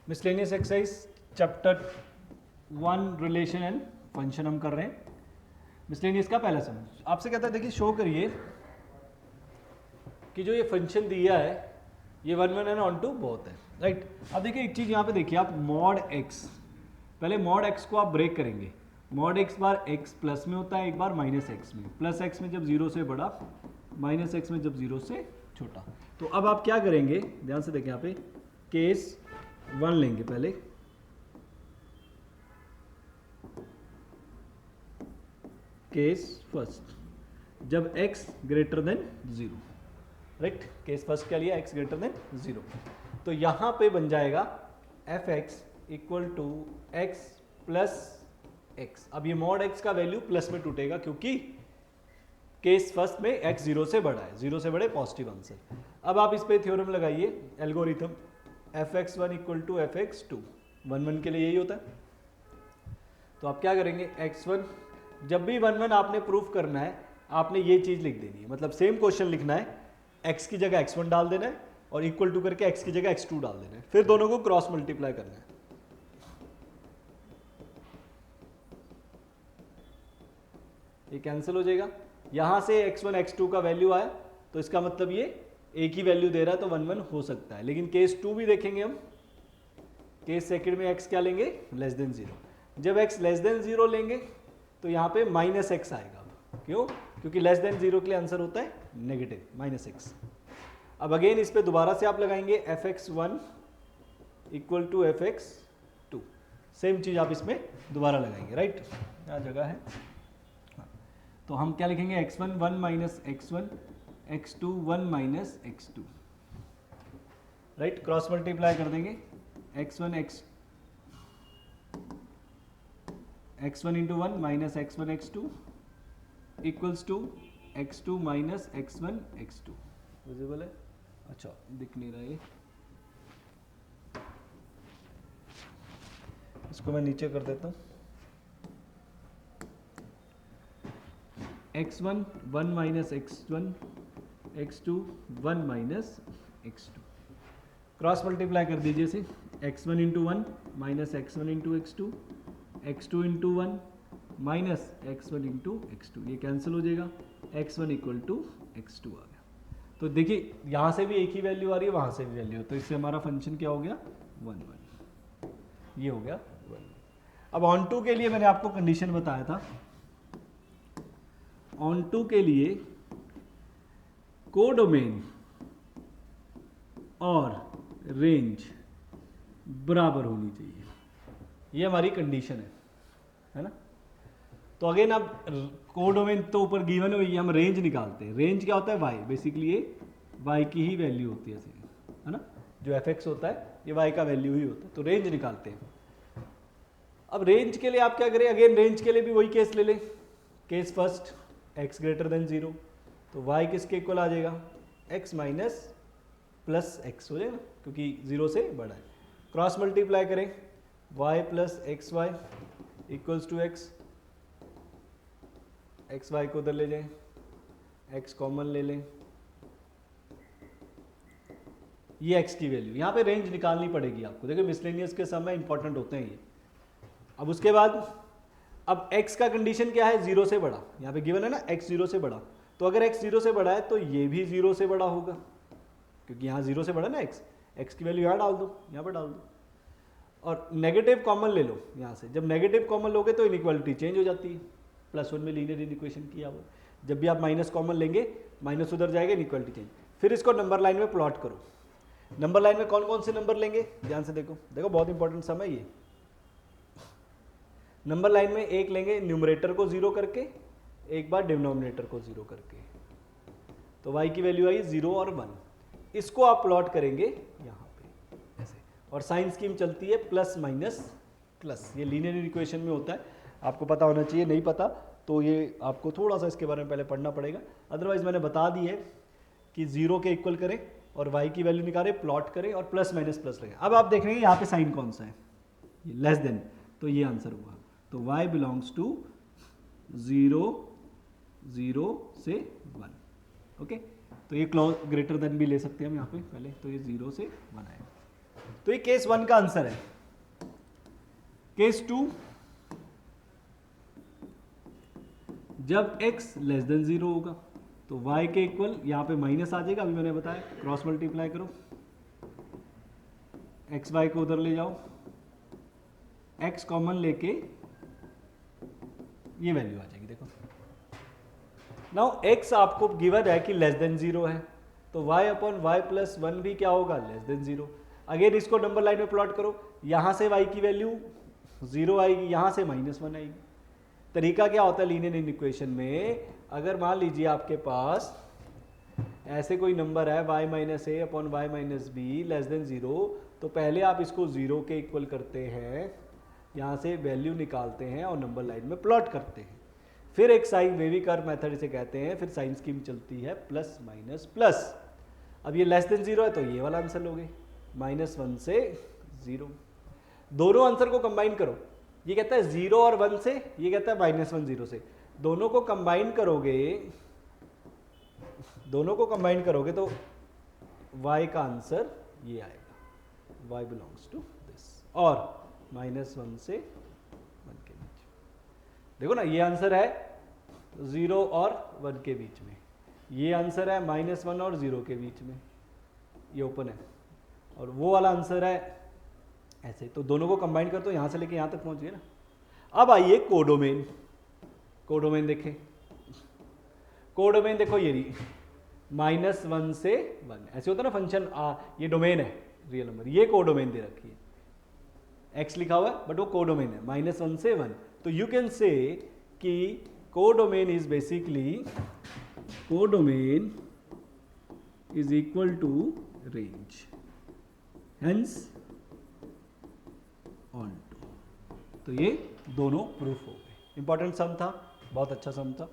Miscellaneous exercise chapter 1 relation and function हम कर रहे हैं। मिसलेनियस का पहला सम आपसे कहता है, देखिए शो करिए कि जो ये फंक्शन दिया है ये 1 1 एंड ऑन टू बहुत है, राइट। अब देखिए एक चीज़ यहाँ पे देखिए आप मॉड एक्स, पहले मॉड एक्स को आप ब्रेक करेंगे। मॉड एक्स बार एक्स प्लस में होता है, एक बार माइनस एक्स में। प्लस एक्स में जब 0 से बड़ा, माइनस एक्स में जब 0 से छोटा। तो अब आप क्या करेंगे, ध्यान से देखें यहाँ पे केस 1 लेंगे पहले। केस फर्स्ट जब x greater than 0, right. Case first क्या लिया, x ग्रेटर देन 0। तो यहां पे बन जाएगा F X equal to X plus X. अब ये मॉड x का वैल्यू प्लस में टूटेगा क्योंकि केस फर्स्ट में x 0 से बड़ा है, 0 से बड़े पॉजिटिव आंसर। अब आप इस पे थ्योरम लगाइए, algorithm F X one equal to F X two. 1 1 के लिए यही होता है। तो आप क्या करेंगे, x1 जब भी 1 1 आपने प्रूफ करना है आपने ये चीज लिख देनी है, मतलब सेम क्वेश्चन लिखना है, x की जगह x1 डाल देना है और इक्वल टू करके x की जगह x2 डाल देना है, फिर दोनों को क्रॉस मल्टीप्लाई करना है। ये कैंसिल हो जाएगा, यहां से x1 x2 का वैल्यू आया तो इसका मतलब ये एक ही वैल्यू दे रहा है तो 1 1 हो सकता है। लेकिन केस 2 भी देखेंगे हम, केस सेकंड में x क्या लेंगे, लेस देन 0। जब x लेस देन 0 लेंगे तो यहाँ पे माइनस एक्स आएगा। क्यों, क्योंकि लेस देन 0 के लिए आंसर होता है नेगेटिव माइनस एक्स। अब अगेन इस पे दोबारा से आप लगाएंगे F X one equal to F X two. Same चीज आप इसमें दोबारा लगाएंगे, राइट। यहाँ जगह है, हाँ। तो हम क्या लिखेंगे, X one 1 minus X one, X two 1 minus X two, right. Cross multiply कर देंगे, x1 x1 into 1 minus x1 x2 equals to x2 minus x1 x2। Visible है, अच्छा दिख नहीं रहा ये, इसको मैं नीचे कर देता हूँ। x1 1 minus x1 x2 1 minus x2। Cross multiply कर दीजिए इसे, x1 into 1 minus x1 into x2, x2 into 1 minus x1 into x2। ये कैंसिल हो जाएगा, x1 इक्वल टू x2 आ गया। तो देखिए यहाँ से भी एक ही वैल्यू आ रही है, वहाँ से भी वैल्यू, तो इससे हमारा फंक्शन क्या हो गया, 1 1। ये हो गया 1। अब ऑन टू के लिए मैंने आपको कंडीशन बताया था, ऑन टू के लिए कोडोमेन और रेंज बराबर होनी चाहिए, ये हमारी कंडीशन है ना। तो अगेन अब कोडोमेन तो ऊपर गिवन हुई है, हम रेंज निकालते हैं। रेंज क्या होता है, y, बेसिकली ये y की ही वैल्यू होती है ना। जो एफ एक्स होता है ये y का वैल्यू ही होता है, तो रेंज निकालते हैं। अब रेंज के लिए आप क्या करें, अगेन रेंज के लिए भी वही केस ले लें। Case first x greater than 0, तो y किसके इक्वल आ जाएगा, x माइनस प्लस एक्स हो जाएगा क्योंकि 0 से बड़ा है। क्रॉस मल्टीप्लाई करें, y plus X Y equals to X, X Y को उधर ले जाएं, x कॉमन ले लें, ये x की वैल्यू। यहाँ पे रेंज निकालनी पड़ेगी आपको, देखिए मिसलेनियस के समय इंपॉर्टेंट होते हैं ये। अब उसके बाद अब x का कंडीशन क्या है, 0 से बड़ा, यहाँ पे गिवन है ना x 0 से बड़ा। तो अगर x 0 से बड़ा है तो ये भी 0 से बड़ा होगा क्योंकि यहाँ 0 से बड़ा ना x की वैल्यू यहाँ डाल दो, यहाँ पर डाल दो। और नेगेटिव कॉमन ले लो यहाँ से, जब नेगेटिव कॉमन लोगे तो इनइक्वालिटी चेंज हो जाती है। +1 में लीनियर इक्वेशन किया वो, जब भी आप माइनस कॉमन लेंगे माइनस उधर जाएगा, इनइक्वालिटी चेंज। फिर इसको नंबर लाइन में प्लॉट करो। नंबर लाइन में कौन कौन से नंबर लेंगे, ध्यान से देखो, देखो बहुत इंपॉर्टेंट सम है ये। नंबर लाइन में एक लेंगे न्यूमरेटर को 0 करके, एक बार डिनोमिनेटर को 0 करके, तो y की वैल्यू आई 0 और 1। इसको आप प्लॉट करेंगे यहाँ पे ऐसे, और साइन स्कीम चलती है प्लस माइनस प्लस, ये लीनियर इक्वेशन में होता है, आपको पता होना चाहिए। नहीं पता तो ये आपको थोड़ा सा इसके बारे में पहले पढ़ना पड़ेगा, अदरवाइज मैंने बता दी है कि 0 के इक्वल करें और y की वैल्यू निकालें, प्लॉट करें और प्लस माइनस प्लस लगाएं। अब आप देख रहे हैं यहाँ पे साइन कौन सा है, ये लेस देन, तो ये आंसर हुआ। तो y बिलोंग्स टू 0 0 से 1। ओके, तो ये क्लॉज ग्रेटर देन भी ले सकते हैं हम यहाँ पे पहले, तो ये 0 से 1 आएगा। तो ये केस 1 का आंसर है। केस 2, जब x लेस देन 0 होगा तो y के इक्वल, यहां पे माइनस आ जाएगा, अभी मैंने बताया क्रॉस मल्टीप्लाई करो, एक्स वाई को उधर ले जाओ, x कॉमन लेके ये वैल्यू आ जाएगी। देखो नाउ x आपको गिवन है कि लेस देन 0 है, तो y अपॉन y प्लस 1 भी क्या होगा, लेस देन 0। अगेन इसको नंबर लाइन में प्लॉट करो, यहां से y की वैल्यू 0 आएगी, यहां से -1 आएगी। तरीका क्या होता है लीनियर इक्वेशन में, अगर मान लीजिए आपके पास ऐसे कोई नंबर है y minus A upon Y minus B less than 0, तो पहले आप इसको 0 के इक्वल करते हैं, यहाँ से वैल्यू निकालते हैं और नंबर लाइन में प्लॉट करते हैं। फिर एक साइन वेवी कर्व मेथड इसे कहते हैं, फिर साइन स्कीम चलती है प्लस माइनस प्लस। अब ये लेस देन 0 है तो ये वाला आंसर लोगे, -1 से 0। दोनों आंसर को कंबाइन करो, ये कहता है 0 और 1 से, ये कहता है -1 0 से। दोनों को कंबाइन करोगे, दोनों को कंबाइन करोगे तो y का आंसर ये आएगा, y बिलोंग्स टू दिस, और -1 से 1 के बीच। देखो ना, ये आंसर है 0 और 1 के बीच में, ये आंसर है -1 और 0 के बीच में, ये ओपन है, और वो वाला आंसर है ऐसे। तो दोनों को कंबाइन कर तो यहां से लेके यहां तक पहुंच गए ना। अब आइए कोडोमेन, कोडोमेन देखें, कोडोमेन देखो ये रही, -1 से 1, ऐसे होता है ना फंक्शन, ये डोमेन है रियल नंबर, ये कोडोमेन दे रखी है, x लिखा हुआ है बट वो कोडोमेन है, -1 से 1। तो यू कैन से कि codomain is basically, codomain is equal to range, hence onto. तो ये दोनों प्रूफ हो गए। इंपॉर्टेंट सम था, बहुत अच्छा सम था।